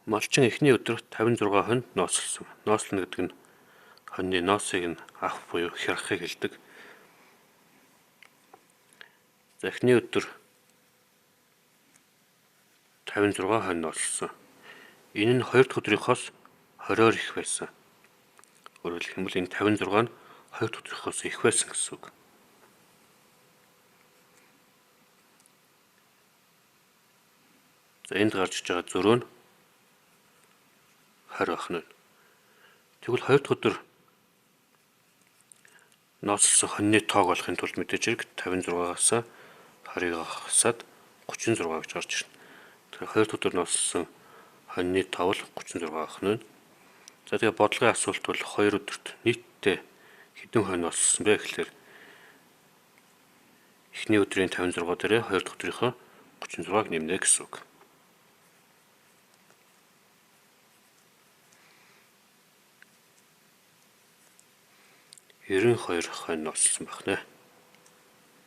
Малчин эхний өдөр 56 хонь ноосолсон. Ноослно гэдэг нь хоньны ноосыг нь авах буюу хярахыг хэлдэг. За эхний өдөр 56 хонь ноосолсон. Энэ нь 2 дахь өдрийнхоос 20-оор их байсан. Өөрөөр хэлбэл энэ 56 нь 2 дахь өдрийнхоос их байсан гэсэн үг. За энд гарч иж байгаа зөрөө нь 20 ах нь. Тэгвэл 2 дахь өдөр ноосолсон хоньны тоог олохын тулд мэдээж хэрэг 56-аас 20-ыг хасаад 36 гэж гарч ирнэ. Тэгэхээр 2 дахь өдөр ноосолсон хоньны тов л 36 ах нь. За тэгээ бодлогын асуулт бол 2 өдөрт нийтдээ хэдэн хонь ноосолсон бэ гэхлээр эхний өдрийн 56 дээрээ 2 дахь өдрийнхөө 36-г нэмнэ гэсэн үг. Ерөн 2 хонь ноосолсон байх нэ.